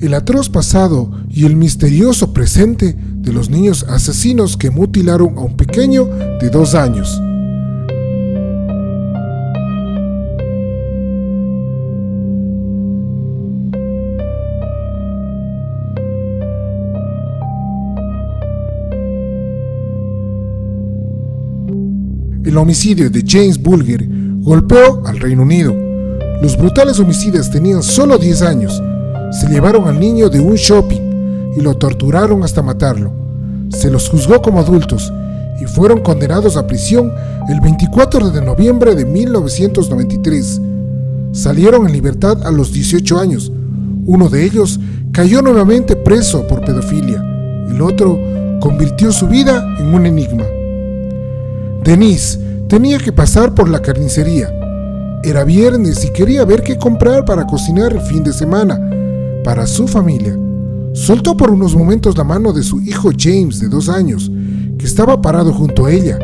el atroz pasado y el misterioso presente de los niños asesinos que mutilaron a un pequeño de 2 años. El homicidio de James Bulger golpeó al Reino Unido. Los brutales homicidas tenían solo 10 años. Se llevaron al niño de un shopping y lo torturaron hasta matarlo. Se los juzgó como adultos y fueron condenados a prisión el 24 de noviembre de 1993. Salieron en libertad a los 18 años. Uno de ellos cayó nuevamente preso por pedofilia. El otro convirtió su vida en un enigma. Denise tenía que pasar por la carnicería. Era viernes y quería ver qué comprar para cocinar el fin de semana para su familia. Soltó por unos momentos la mano de su hijo James, de 2 años, que estaba parado junto a ella,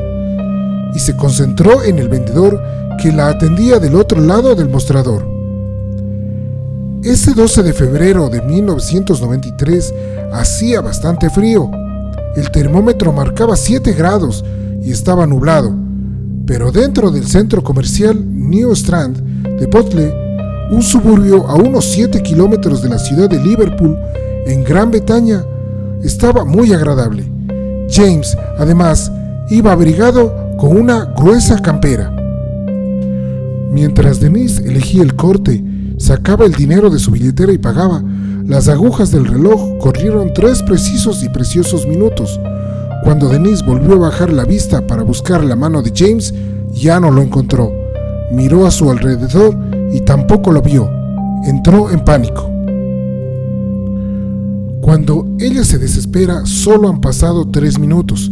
y se concentró en el vendedor que la atendía del otro lado del mostrador. Ese 12 de febrero de 1993 hacía bastante frío. El termómetro marcaba 7 grados y estaba nublado, pero dentro del centro comercial New Strand de Botley, un suburbio a unos 7 kilómetros de la ciudad de Liverpool, en Gran Bretaña, estaba muy agradable. James, además, iba abrigado con una gruesa campera. Mientras Denise elegía el corte, sacaba el dinero de su billetera y pagaba, las agujas del reloj corrieron 3 precisos y preciosos minutos. Cuando Denise volvió a bajar la vista para buscar la mano de James, ya no lo encontró. Miró a su alrededor y tampoco lo vio. Entró en pánico. Cuando ella se desespera, solo han pasado 3 minutos.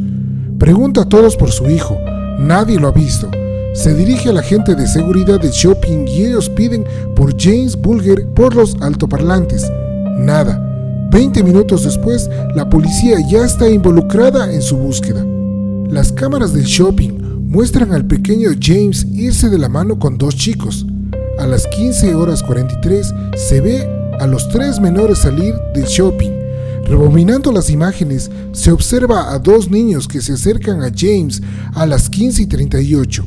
Pregunta a todos por su hijo. Nadie lo ha visto. Se dirige a la gente de seguridad del shopping y ellos piden por James Bulger por los altoparlantes. Nada. 20 minutos después, la policía ya está involucrada en su búsqueda. Las cámaras del shopping muestran al pequeño James irse de la mano con 2 chicos. A las 15:43 se ve a los 3 menores salir del shopping. Rebobinando las imágenes, se observa a 2 niños que se acercan a James a las 15:38.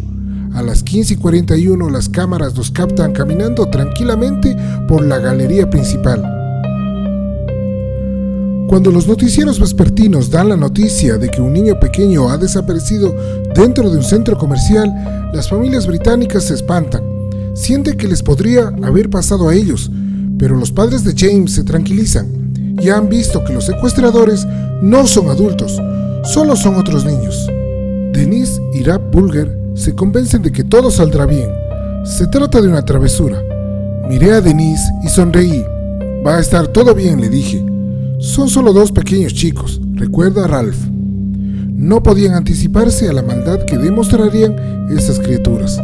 A las 15:41 las cámaras los captan caminando tranquilamente por la galería principal. Cuando los noticieros vespertinos dan la noticia de que un niño pequeño ha desaparecido dentro de un centro comercial, las familias británicas se espantan. Sienten que les podría haber pasado a ellos, pero los padres de James se tranquilizan. Ya han visto que los secuestradores no son adultos, solo son otros niños. Denise y Rab Bulger se convencen de que todo saldrá bien. Se trata de una travesura. Miré a Denise y sonreí. Va a estar todo bien, le dije. Son solo 2 pequeños chicos, recuerda Ralph. No podían anticiparse a la maldad que demostrarían esas criaturas.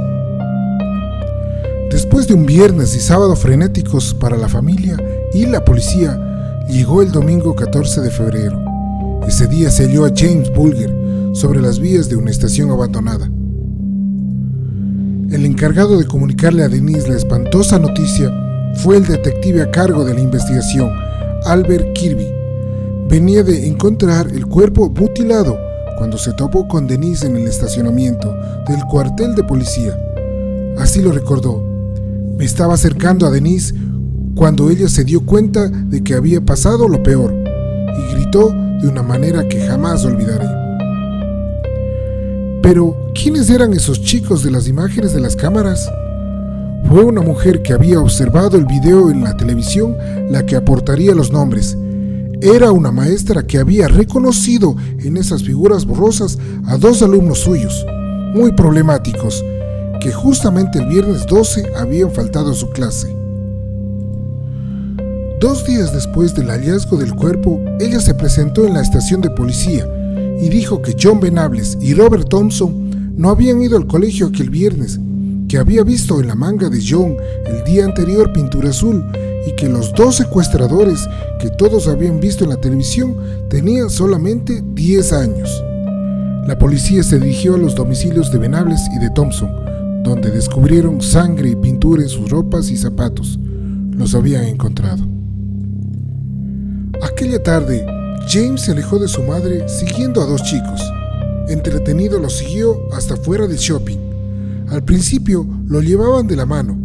Después de un viernes y sábado frenéticos para la familia y la policía, llegó el domingo 14 de febrero. Ese día se halló a James Bulger sobre las vías de una estación abandonada. El encargado de comunicarle a Denise la espantosa noticia fue el detective a cargo de la investigación, Albert Kirby. Venía de encontrar el cuerpo mutilado cuando se topó con Denise en el estacionamiento del cuartel de policía. Así lo recordó. Me estaba acercando a Denise cuando ella se dio cuenta de que había pasado lo peor y gritó de una manera que jamás olvidaré. Pero, ¿quiénes eran esos chicos de las imágenes de las cámaras? Fue una mujer que había observado el video en la televisión la que aportaría los nombres. Era una maestra que había reconocido en esas figuras borrosas a 2 alumnos suyos, muy problemáticos, que justamente el viernes 12 habían faltado a su clase. 2 días después del hallazgo del cuerpo, ella se presentó en la estación de policía y dijo que John Venables y Robert Thompson no habían ido al colegio aquel viernes, que había visto en la manga de John el día anterior pintura azul y que los 2 secuestradores que todos habían visto en la televisión tenían solamente 10 años. La policía se dirigió a los domicilios de Venables y de Thompson, donde descubrieron sangre y pintura en sus ropas y zapatos. Los habían encontrado. Aquella tarde, James se alejó de su madre siguiendo a dos chicos. Entretenido lo siguió hasta fuera del shopping. Al principio lo llevaban de la mano,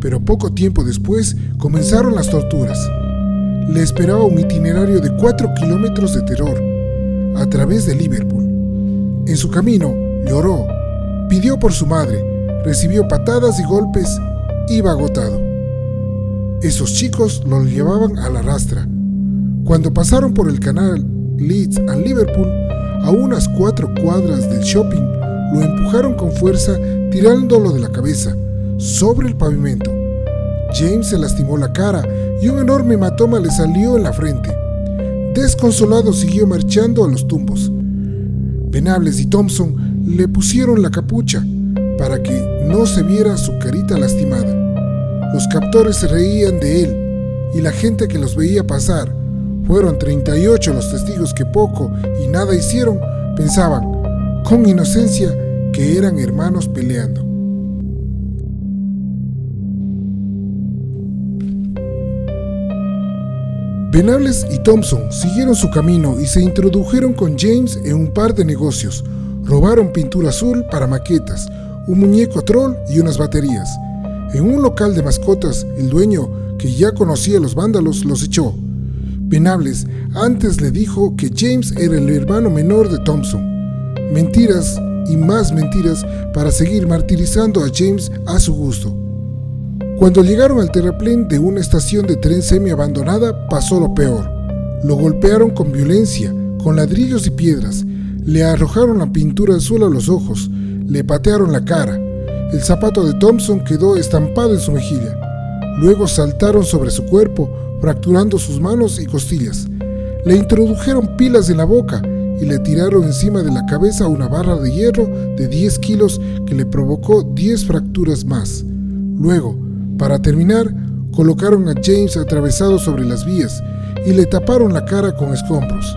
pero poco tiempo después comenzaron las torturas. Le esperaba un itinerario de 4 kilómetros de terror a través de Liverpool. En su camino lloró, pidió por su madre, recibió patadas y golpes, iba agotado. Esos chicos lo llevaban a la rastra. Cuando pasaron por el canal Leeds a Liverpool, a unas 4 cuadras del shopping, lo empujaron con fuerza tirándolo de la cabeza sobre el pavimento. James se lastimó la cara y un enorme hematoma le salió en la frente. Desconsolado siguió marchando a los tumbos. Venables y Thompson le pusieron la capucha para que no se viera su carita lastimada. Los captores se reían de él y la gente que los veía pasar, fueron 38 los testigos que poco y nada hicieron, pensaban, con inocencia, que eran hermanos peleando. Venables y Thompson siguieron su camino y se introdujeron con James en un par de negocios. Robaron pintura azul para maquetas, un muñeco troll y unas baterías. En un local de mascotas, el dueño, que ya conocía a los vándalos, los echó. Venables antes le dijo que James era el hermano menor de Thompson. Mentiras y más mentiras para seguir martirizando a James a su gusto. Cuando llegaron al terraplén de una estación de tren semi-abandonada, pasó lo peor. Lo golpearon con violencia, con ladrillos y piedras. Le arrojaron la pintura azul a los ojos. Le patearon la cara. El zapato de Thompson quedó estampado en su mejilla. Luego saltaron sobre su cuerpo, fracturando sus manos y costillas. Le introdujeron pilas en la boca y le tiraron encima de la cabeza una barra de hierro de 10 kilos que le provocó 10 fracturas más. Luego, para terminar, colocaron a James atravesado sobre las vías y le taparon la cara con escombros.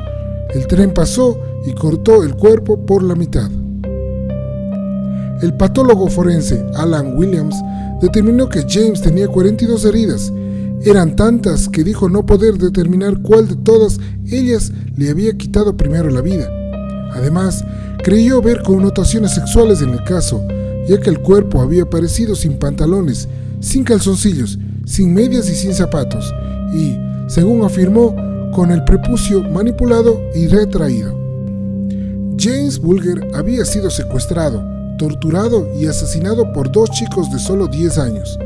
El tren pasó y cortó el cuerpo por la mitad. El patólogo forense Alan Williams determinó que James tenía 42 heridas. Eran tantas que dijo no poder determinar cuál de todas ellas le había quitado primero la vida. Además, creyó ver connotaciones sexuales en el caso, ya que el cuerpo había aparecido sin pantalones, sin calzoncillos, sin medias y sin zapatos, y, según afirmó, con el prepucio manipulado y retraído. James Bulger había sido secuestrado, torturado y asesinado por 2 chicos de solo 10 años.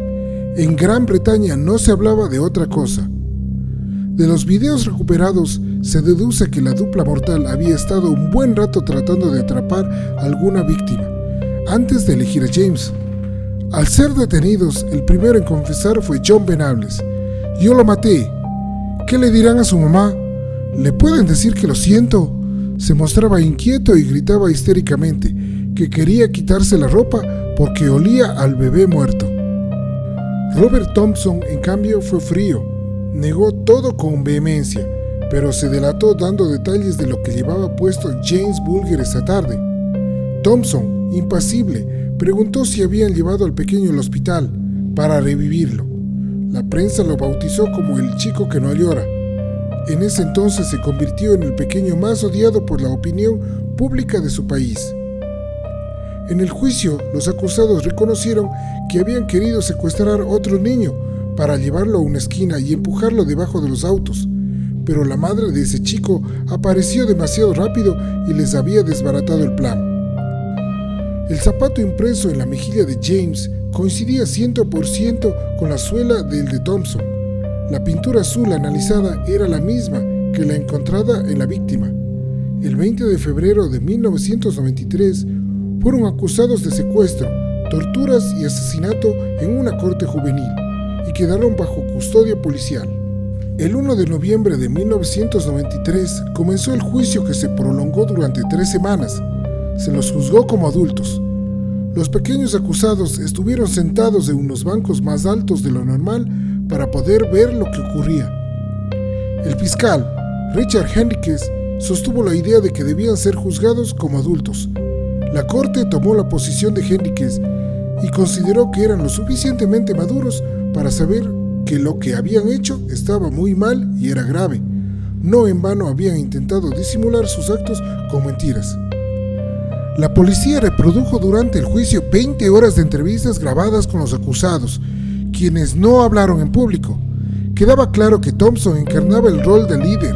En Gran Bretaña no se hablaba de otra cosa. De los videos recuperados se deduce que la dupla mortal había estado un buen rato tratando de atrapar a alguna víctima, antes de elegir a James. Al ser detenidos, el primero en confesar fue John Venables. Yo lo maté. ¿Qué le dirán a su mamá? ¿Le pueden decir que lo siento? Se mostraba inquieto y gritaba histéricamente que quería quitarse la ropa porque olía al bebé muerto. Robert Thompson, en cambio, fue frío. Negó todo con vehemencia, pero se delató dando detalles de lo que llevaba puesto James Bulger esa tarde. Thompson, impasible, preguntó si habían llevado al pequeño al hospital para revivirlo. La prensa lo bautizó como el chico que no llora. En ese entonces se convirtió en el pequeño más odiado por la opinión pública de su país. En el juicio, los acusados reconocieron que habían querido secuestrar otro niño para llevarlo a una esquina y empujarlo debajo de los autos, pero la madre de ese chico apareció demasiado rápido y les había desbaratado el plan. El zapato impreso en la mejilla de James coincidía 100% con la suela del de Thompson. La pintura azul analizada era la misma que la encontrada en la víctima. El 20 de febrero de 1993 fueron acusados de secuestro, torturas y asesinato en una corte juvenil y quedaron bajo custodia policial. El 1 de noviembre de 1993 comenzó el juicio que se prolongó durante 3 semanas. Se los juzgó como adultos. Los pequeños acusados estuvieron sentados en unos bancos más altos de lo normal para poder ver lo que ocurría. El fiscal, Richard Henriques, sostuvo la idea de que debían ser juzgados como adultos. La corte tomó la posición de Henriques y consideró que eran lo suficientemente maduros para saber que lo que habían hecho estaba muy mal y era grave. No en vano habían intentado disimular sus actos con mentiras. La policía reprodujo durante el juicio 20 horas de entrevistas grabadas con los acusados, quienes no hablaron en público. Quedaba claro que Thompson encarnaba el rol de líder.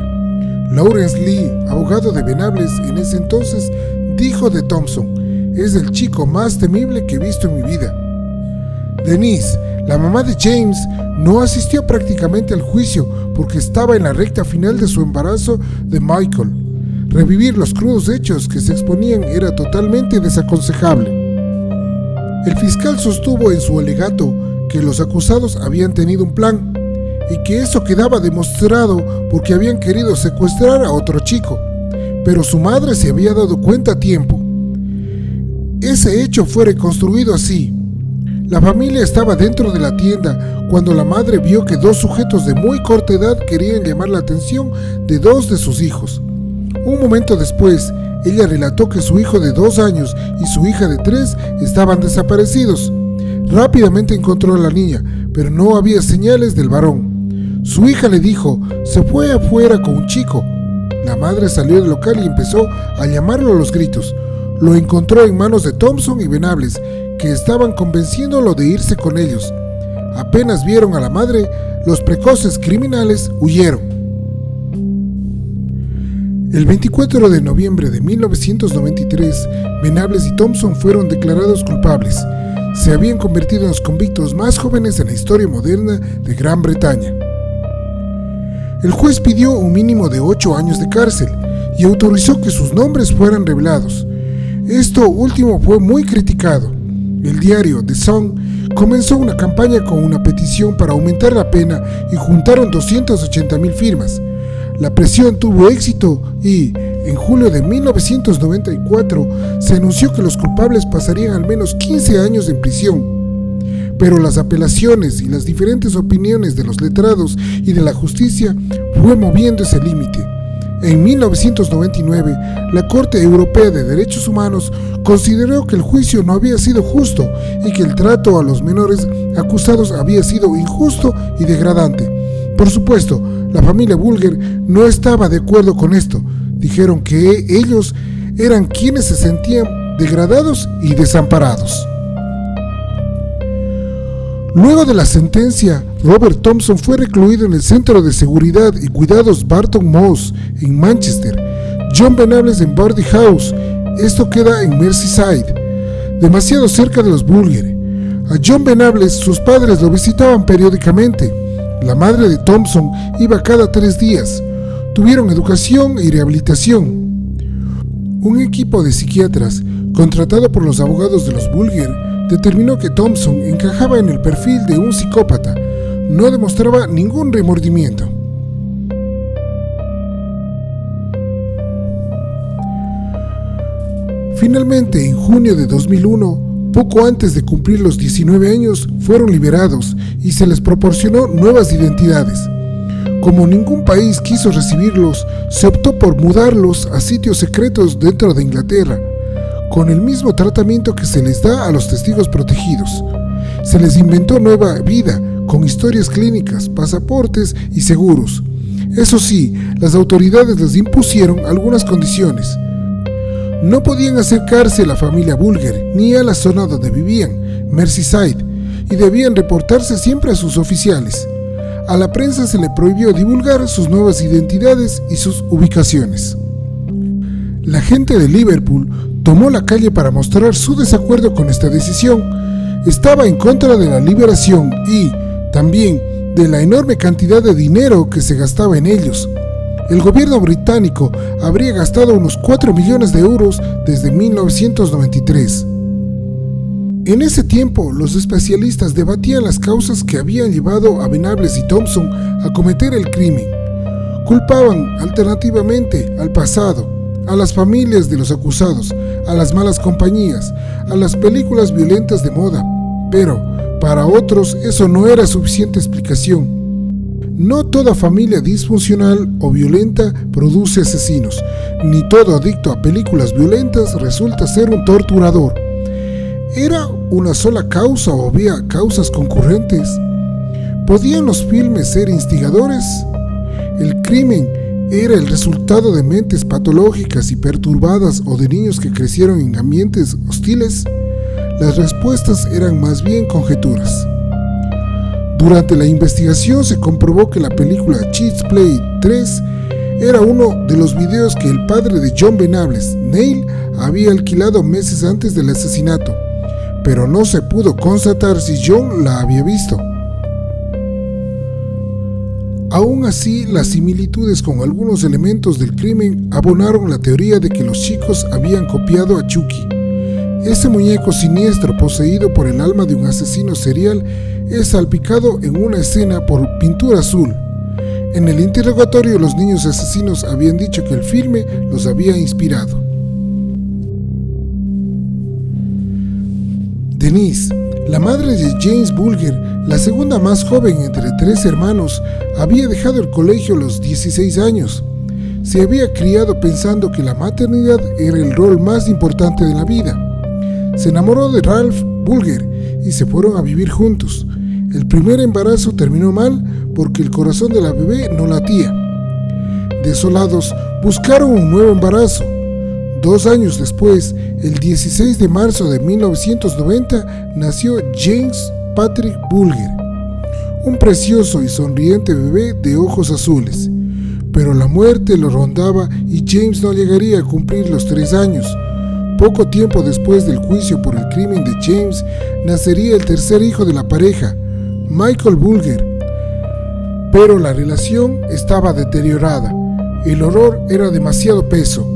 Lawrence Lee, abogado de Venables en ese entonces, dijo de Thompson: "Es el chico más temible que he visto en mi vida". Denise, la mamá de James, no asistió prácticamente al juicio porque estaba en la recta final de su embarazo de Michael. Revivir los crudos hechos que se exponían era totalmente desaconsejable. El fiscal sostuvo en su alegato que los acusados habían tenido un plan y que eso quedaba demostrado porque habían querido secuestrar a otro chico, pero su madre se había dado cuenta a tiempo. Ese hecho fue reconstruido así. La familia estaba dentro de la tienda cuando la madre vio que dos sujetos de muy corta edad querían llamar la atención de dos de sus hijos. Un momento después, ella relató que su hijo de 2 años y su hija de 3 estaban desaparecidos. Rápidamente encontró a la niña, pero no había señales del varón. Su hija le dijo: "Se fue afuera con un chico". La madre salió del local y empezó a llamarlo a los gritos. Lo encontró en manos de Thompson y Venables, que estaban convenciéndolo de irse con ellos. Apenas vieron a la madre, los precoces criminales huyeron. El 24 de noviembre de 1993, Venables y Thompson fueron declarados culpables. Se habían convertido en los convictos más jóvenes en la historia moderna de Gran Bretaña. El juez pidió un mínimo de 8 años de cárcel y autorizó que sus nombres fueran revelados. Esto último fue muy criticado. El diario The Sun comenzó una campaña con una petición para aumentar la pena y juntaron 280,000 firmas. La presión tuvo éxito y, en julio de 1994, se anunció que los culpables pasarían al menos 15 años en prisión. Pero las apelaciones y las diferentes opiniones de los letrados y de la justicia fue moviendo ese límite. En 1999, la Corte Europea de Derechos Humanos consideró que el juicio no había sido justo y que el trato a los menores acusados había sido injusto y degradante. Por supuesto, la familia Bulger no estaba de acuerdo con esto. Dijeron que ellos eran quienes se sentían degradados y desamparados. Luego de la sentencia, Robert Thompson fue recluido en el Centro de Seguridad y Cuidados Barton Moss en Manchester, John Venables en Bardy House. Esto queda en Merseyside, demasiado cerca de los Bulger. A John Venables sus padres lo visitaban periódicamente. La madre de Thompson iba cada 3 días. Tuvieron educación y rehabilitación. Un equipo de psiquiatras, contratado por los abogados de los Bulger, determinó que Thompson encajaba en el perfil de un psicópata. No demostraba ningún remordimiento. Finalmente, en junio de 2001, poco antes de cumplir los 19 años, fueron liberados y se les proporcionó nuevas identidades. Como ningún país quiso recibirlos, se optó por mudarlos a sitios secretos dentro de Inglaterra, con el mismo tratamiento que se les da a los testigos protegidos. Se les inventó nueva vida, con historias clínicas, pasaportes y seguros. Eso sí, las autoridades les impusieron algunas condiciones. No podían acercarse a la familia Bulger ni a la zona donde vivían, Merseyside, y debían reportarse siempre a sus oficiales. A la prensa se le prohibió divulgar sus nuevas identidades y sus ubicaciones. La gente de Liverpool tomó la calle para mostrar su desacuerdo con esta decisión. Estaba en contra de la liberación y, también, de la enorme cantidad de dinero que se gastaba en ellos. El gobierno británico habría gastado unos 4 millones de euros desde 1993. En ese tiempo, los especialistas debatían las causas que habían llevado a Venables y Thompson a cometer el crimen. Culpaban alternativamente al pasado, a las familias de los acusados, a las malas compañías, a las películas violentas de moda, pero para otros eso no era suficiente explicación. No toda familia disfuncional o violenta produce asesinos, ni todo adicto a películas violentas resulta ser un torturador. ¿Era una sola causa o había causas concurrentes? ¿Podían los filmes ser instigadores? El crimen ¿Era el resultado de mentes patológicas y perturbadas o de niños que crecieron en ambientes hostiles? Las respuestas eran más bien conjeturas. Durante la investigación se comprobó que la película Child's Play 3 era uno de los videos que el padre de John Venables, Neil, había alquilado meses antes del asesinato, pero no se pudo constatar si John la había visto. Aún así, las similitudes con algunos elementos del crimen abonaron la teoría de que los chicos habían copiado a Chucky. Ese muñeco siniestro poseído por el alma de un asesino serial es salpicado en una escena por pintura azul. En el interrogatorio, los niños asesinos habían dicho que el filme los había inspirado. Denise, la madre de James Bulger, la segunda más joven entre 3 hermanos, había dejado el colegio a los 16 años. Se había criado pensando que la maternidad era el rol más importante de la vida. Se enamoró de Ralph Bulger y se fueron a vivir juntos. El primer embarazo terminó mal porque el corazón de la bebé no latía. Desolados, buscaron un nuevo embarazo. 2 años después, el 16 de marzo de 1990, nació James Patrick Bulger, un precioso y sonriente bebé de ojos azules. Pero la muerte lo rondaba y James no llegaría a cumplir los 3 años. Poco tiempo después del juicio por el crimen de James, nacería el tercer hijo de la pareja, Michael Bulger. Pero la relación estaba deteriorada, el horror era demasiado peso,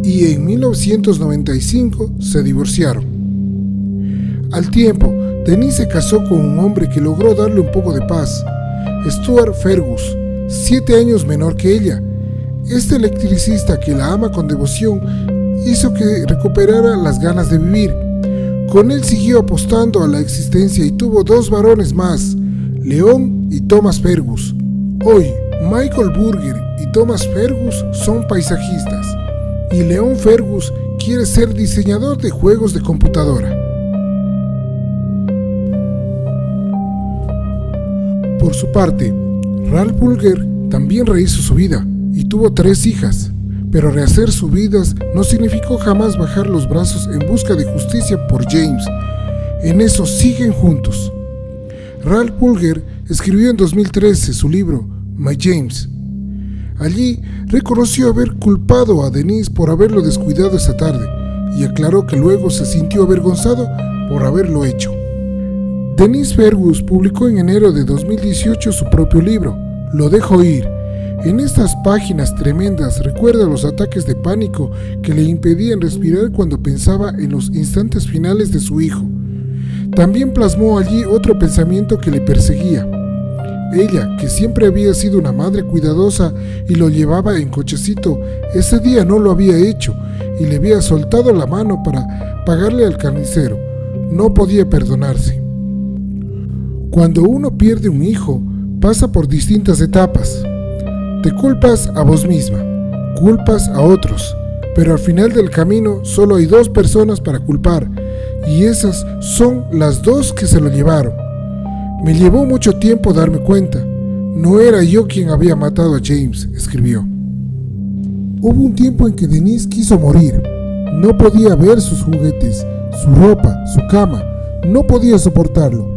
y en 1995 se divorciaron. Al tiempo, Denise se casó con un hombre que logró darle un poco de paz, Stuart Fergus, 7 años menor que ella. Este electricista que la ama con devoción hizo que recuperara las ganas de vivir. Con él siguió apostando a la existencia y tuvo 2 varones más, Leon y Thomas Fergus. Hoy, Michael Bulger y Thomas Fergus son paisajistas, y Leon Fergus quiere ser diseñador de juegos de computadora. Por su parte, Ralph Bulger también rehizo su vida y tuvo 3 hijas, pero rehacer sus vidas no significó jamás bajar los brazos en busca de justicia por James. En eso siguen juntos. Ralph Bulger escribió en 2013 su libro My James. Allí reconoció haber culpado a Denise por haberlo descuidado esa tarde y aclaró que luego se sintió avergonzado por haberlo hecho. Denise Fergus publicó en enero de 2018 su propio libro, Lo dejo ir. En estas páginas tremendas recuerda los ataques de pánico que le impedían respirar cuando pensaba en los instantes finales de su hijo. También plasmó allí otro pensamiento que le perseguía. Ella, que siempre había sido una madre cuidadosa y lo llevaba en cochecito, ese día no lo había hecho y le había soltado la mano para pagarle al carnicero. No podía perdonarse. Cuando uno pierde un hijo, pasa por distintas etapas. Te culpas a vos misma, culpas a otros, pero al final del camino solo hay 2 personas para culpar, y esas son las 2 que se lo llevaron. Me llevó mucho tiempo darme cuenta. No era yo quien había matado a James, escribió. Hubo un tiempo en que Denise quiso morir. No podía ver sus juguetes, su ropa, su cama. No podía soportarlo.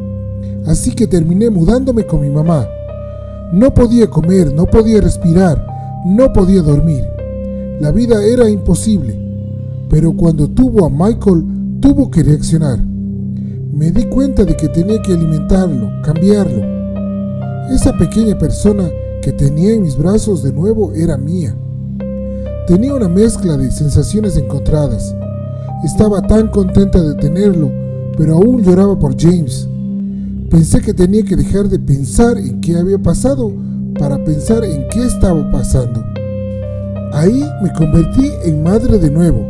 Así que terminé mudándome con mi mamá. No podía comer, no podía respirar, no podía dormir. La vida era imposible. Pero cuando tuvo a Michael, tuvo que reaccionar. Me di cuenta de que tenía que alimentarlo, cambiarlo. Esa pequeña persona que tenía en mis brazos de nuevo era mía. Tenía una mezcla de sensaciones encontradas. Estaba tan contenta de tenerlo, pero aún lloraba por James. Pensé que tenía que dejar de pensar en qué había pasado para pensar en qué estaba pasando. Ahí me convertí en madre de nuevo.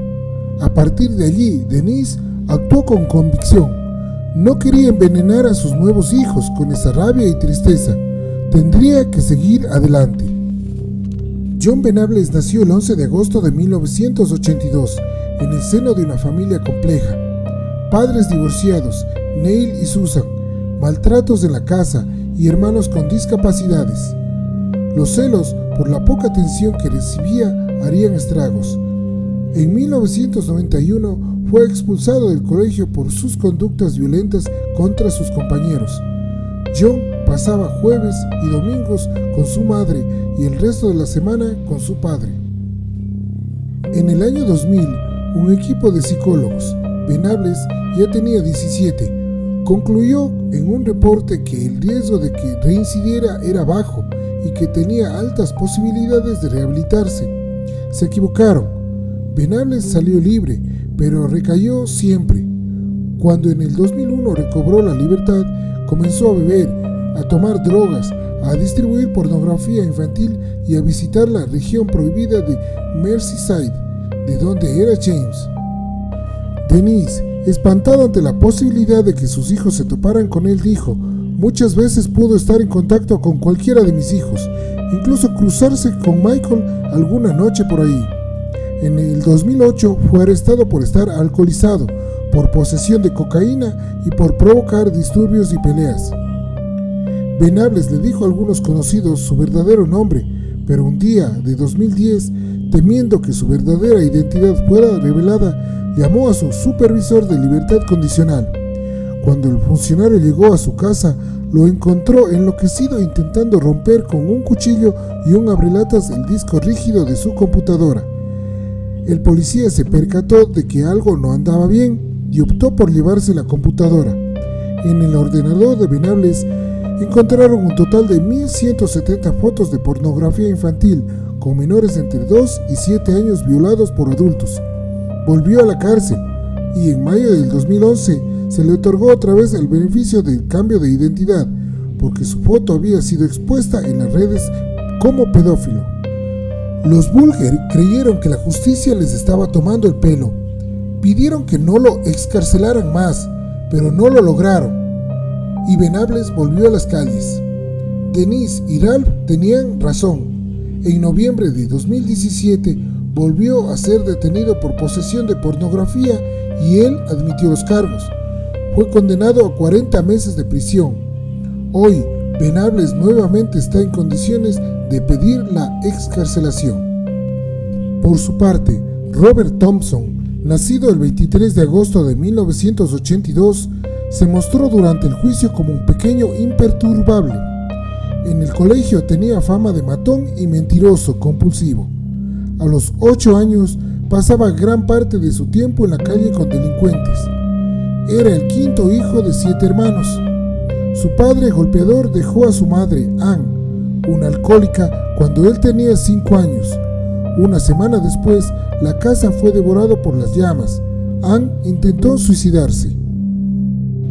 A partir de allí, Denise actuó con convicción. No quería envenenar a sus nuevos hijos con esa rabia y tristeza. Tendría que seguir adelante. John Venables nació el 11 de agosto de 1982 en el seno de una familia compleja. Padres divorciados, Neil y Susan, maltratos en la casa y hermanos con discapacidades. Los celos por la poca atención que recibía harían estragos. En 1991 fue expulsado del colegio por sus conductas violentas contra sus compañeros. John pasaba jueves y domingos con su madre y el resto de la semana con su padre. En el año 2000, un equipo de psicólogos, Venables ya tenía 17, concluyó en un reporte que el riesgo de que reincidiera era bajo y que tenía altas posibilidades de rehabilitarse. Se equivocaron. Venables salió libre, pero recayó siempre. Cuando en el 2001 recobró la libertad, comenzó a beber, a tomar drogas, a distribuir pornografía infantil y a visitar la región prohibida de Merseyside, de donde era James. Denise, espantado ante la posibilidad de que sus hijos se toparan con él, dijo: «Muchas veces pudo estar en contacto con cualquiera de mis hijos, incluso cruzarse con Michael alguna noche por ahí». En el 2008 fue arrestado por estar alcoholizado, por posesión de cocaína y por provocar disturbios y peleas. Venables le dijo a algunos conocidos su verdadero nombre, pero un día de 2010, temiendo que su verdadera identidad fuera revelada, llamó a su supervisor de libertad condicional. Cuando el funcionario llegó a su casa, lo encontró enloquecido intentando romper con un cuchillo y un abrelatas el disco rígido de su computadora. El policía se percató de que algo no andaba bien y optó por llevarse la computadora. En el ordenador de Venables encontraron un total de 1.170 fotos de pornografía infantil con menores entre 2 y 7 años violados por adultos. Volvió a la cárcel y en mayo del 2011 se le otorgó otra vez el beneficio del cambio de identidad porque su foto había sido expuesta en las redes como pedófilo. Los Bulger creyeron que la justicia les estaba tomando el pelo. Pidieron que no lo excarcelaran más, pero no lo lograron, y Venables volvió a las calles. Denise y Ralph tenían razón. En noviembre de 2017 volvió a ser detenido por posesión de pornografía y él admitió los cargos. Fue condenado a 40 meses de prisión. Hoy, Venables nuevamente está en condiciones de pedir la excarcelación. Por su parte, Robert Thompson, nacido el 23 de agosto de 1982, se mostró durante el juicio como un pequeño imperturbable. En el colegio tenía fama de matón y mentiroso compulsivo. A los 8 años pasaba gran parte de su tiempo en la calle con delincuentes. Era el quinto hijo de 7 hermanos. Su padre golpeador dejó a su madre, Ann, una alcohólica, cuando él tenía 5 años. Una semana después, la casa fue devorada por las llamas. Ann intentó suicidarse.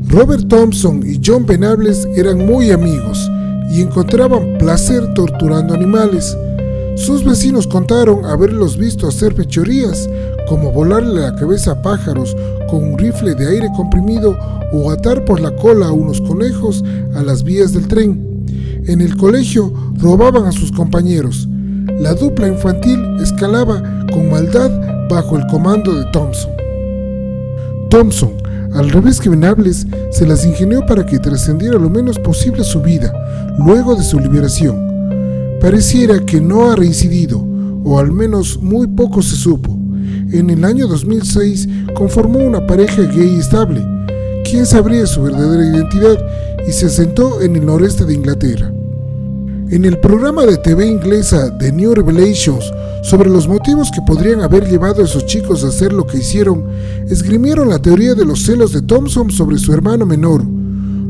Robert Thompson y John Venables eran muy amigos y encontraban placer torturando animales. Sus vecinos contaron haberlos visto hacer fechorías, como volarle la cabeza a pájaros con un rifle de aire comprimido o atar por la cola a unos conejos a las vías del tren. En el colegio robaban a sus compañeros. La dupla infantil escalaba con maldad bajo el comando de Thompson. Thompson, al revés que Venables, se las ingenió para que trascendiera lo menos posible su vida luego de su liberación. Pareciera que no ha reincidido, o al menos muy poco se supo. En el año 2006 conformó una pareja gay estable. ¿Quién sabría su verdadera identidad? Y se asentó en el noreste de Inglaterra. En el programa de TV inglesa The New Revelations sobre los motivos que podrían haber llevado a esos chicos a hacer lo que hicieron, esgrimieron la teoría de los celos de Thompson sobre su hermano menor.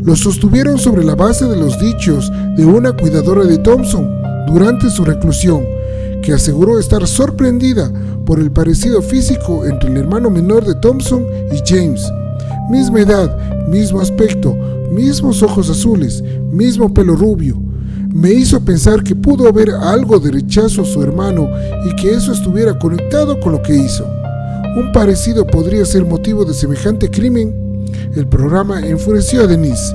Lo sostuvieron sobre la base de los dichos de una cuidadora de Thompson durante su reclusión, que aseguró estar sorprendida por el parecido físico entre el hermano menor de Thompson y James. Misma edad, mismo aspecto, mismos ojos azules, mismo pelo rubio. Me hizo pensar que pudo haber algo de rechazo a su hermano y que eso estuviera conectado con lo que hizo. ¿Un parecido podría ser motivo de semejante crimen? El programa enfureció a Denise.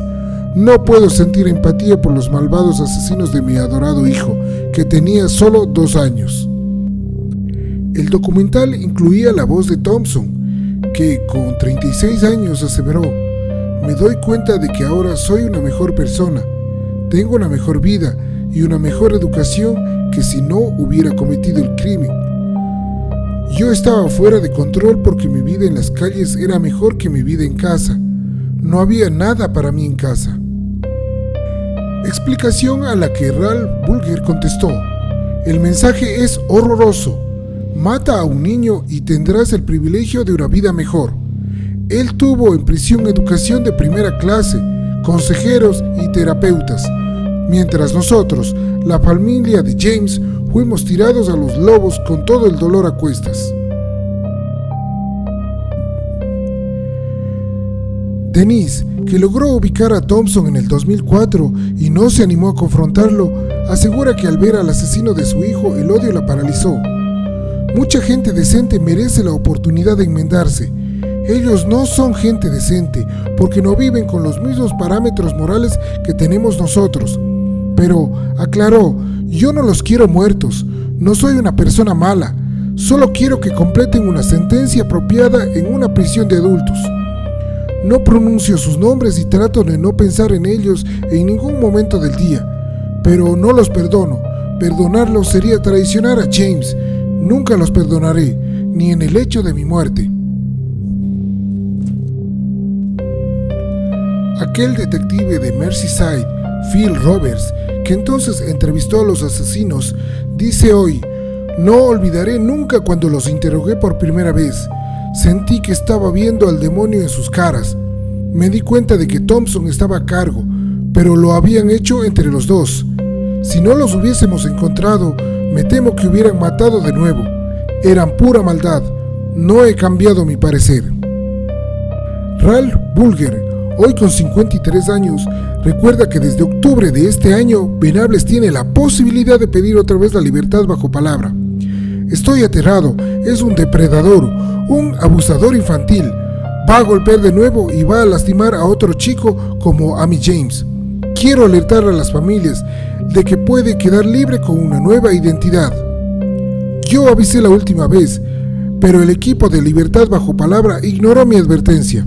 No puedo sentir empatía por los malvados asesinos de mi adorado hijo, que tenía solo 2 años. El documental incluía la voz de Thompson, que con 36 años aseveró: «Me doy cuenta de que ahora soy una mejor persona, tengo una mejor vida y una mejor educación que si no hubiera cometido el crimen. Yo estaba fuera de control porque mi vida en las calles era mejor que mi vida en casa. No había nada para mí en casa. Explicación a la que Ralph Bulger contestó: el mensaje es horroroso. Mata a un niño y tendrás el privilegio de una vida mejor. Él tuvo en prisión educación de primera clase, consejeros y terapeutas, mientras nosotros, la familia de James, fuimos tirados a los lobos con todo el dolor a cuestas. Denise, que logró ubicar a Thompson en el 2004 y no se animó a confrontarlo, asegura que al ver al asesino de su hijo el odio la paralizó. Mucha gente decente merece la oportunidad de enmendarse. Ellos no son gente decente porque no viven con los mismos parámetros morales que tenemos nosotros. Pero, aclaró, yo no los quiero muertos, no soy una persona mala, solo quiero que completen una sentencia apropiada en una prisión de adultos. No pronuncio sus nombres y trato de no pensar en ellos en ningún momento del día, pero no los perdono. Perdonarlos sería traicionar a James. Nunca los perdonaré, ni en el hecho de mi muerte. Aquel detective de Merseyside, Phil Roberts, que entonces entrevistó a los asesinos, dice hoy: no olvidaré nunca cuando los interrogué por primera vez. Sentí que estaba viendo al demonio en sus caras. Me di cuenta de que Thompson estaba a cargo, pero lo habían hecho entre los dos. Si no los hubiésemos encontrado, me temo que hubieran matado de nuevo. Eran pura maldad. No he cambiado mi parecer. Ralph Bulger, hoy con 53 años, recuerda que desde octubre de este año, Venables tiene la posibilidad de pedir otra vez la libertad bajo palabra. Estoy aterrado, es un depredador, un abusador infantil. Va a golpear de nuevo y va a lastimar a otro chico como a mi James. Quiero alertar a las familias de que puede quedar libre con una nueva identidad. Yo avisé la última vez, pero el equipo de Libertad bajo palabra ignoró mi advertencia.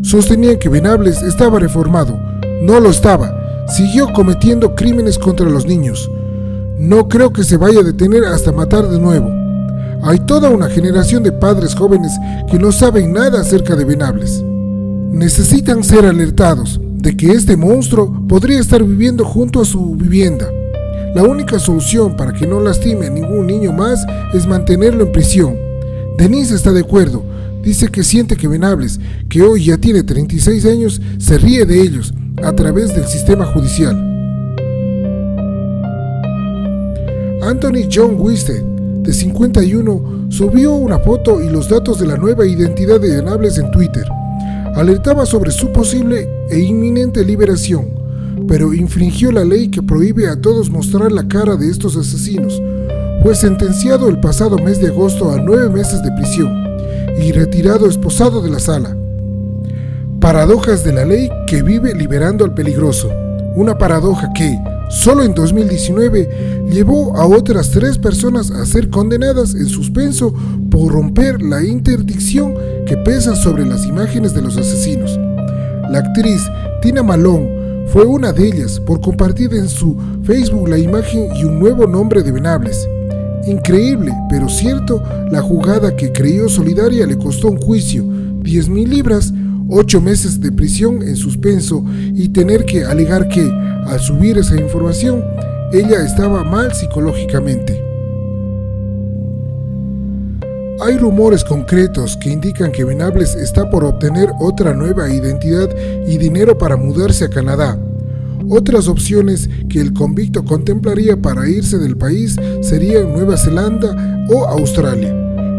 Sostenían que Venables estaba reformado. No lo estaba. Siguió cometiendo crímenes contra los niños. No creo que se vaya a detener hasta matar de nuevo. Hay toda una generación de padres jóvenes que no saben nada acerca de Venables. Necesitan ser alertados de que este monstruo podría estar viviendo junto a su vivienda. La única solución para que no lastime a ningún niño más es mantenerlo en prisión. Denise está de acuerdo. Dice que siente que Venables, que hoy ya tiene 36 años, se ríe de ellos a través del sistema judicial. Anthony John Wisted, de 51, subió una foto y los datos de la nueva identidad de Venables en Twitter. Alertaba sobre su posible e inminente liberación, pero infringió la ley que prohíbe a todos mostrar la cara de estos asesinos. Fue sentenciado el pasado mes de agosto a 9 meses de prisión y retirado esposado de la sala. Paradojas de la ley que vive liberando al peligroso. Una paradoja que, solo en 2019, llevó a otras 3 personas a ser condenadas en suspenso por romper la interdicción que pesa sobre las imágenes de los asesinos. La actriz Tina Malone fue una de ellas por compartir en su Facebook la imagen y un nuevo nombre de Venables. Increíble, pero cierto, la jugada que creyó solidaria le costó un juicio, 10,000 libras, 8 meses de prisión en suspenso y tener que alegar que, al subir esa información, ella estaba mal psicológicamente. Hay rumores concretos que indican que Venables está por obtener otra nueva identidad y dinero para mudarse a Canadá. Otras opciones que el convicto contemplaría para irse del país serían Nueva Zelanda o Australia.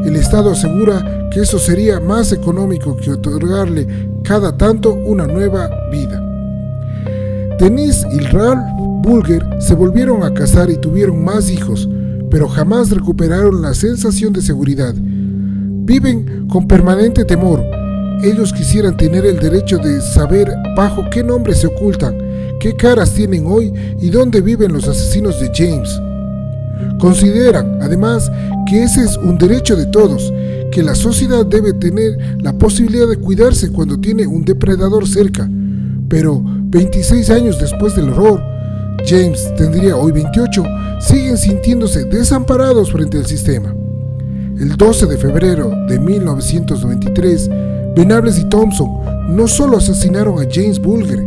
El Estado asegura que eso sería más económico que otorgarle cada tanto una nueva vida. Denise y Ralph Bulger se volvieron a casar y tuvieron más hijos, pero jamás recuperaron la sensación de seguridad. Viven con permanente temor. Ellos quisieran tener el derecho de saber bajo qué nombre se ocultan, qué caras tienen hoy y dónde viven los asesinos de James. Consideran, además, que ese es un derecho de todos, que la sociedad debe tener la posibilidad de cuidarse cuando tiene un depredador cerca. Pero 26 años después del horror, James tendría hoy 28, siguen sintiéndose desamparados frente al sistema. El 12 de febrero de 1993, Venables y Thompson no solo asesinaron a James Bulger.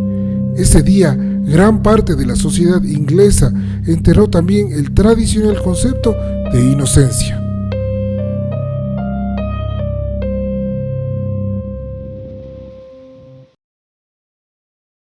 Ese día, gran parte de la sociedad inglesa enterró también el tradicional concepto de inocencia.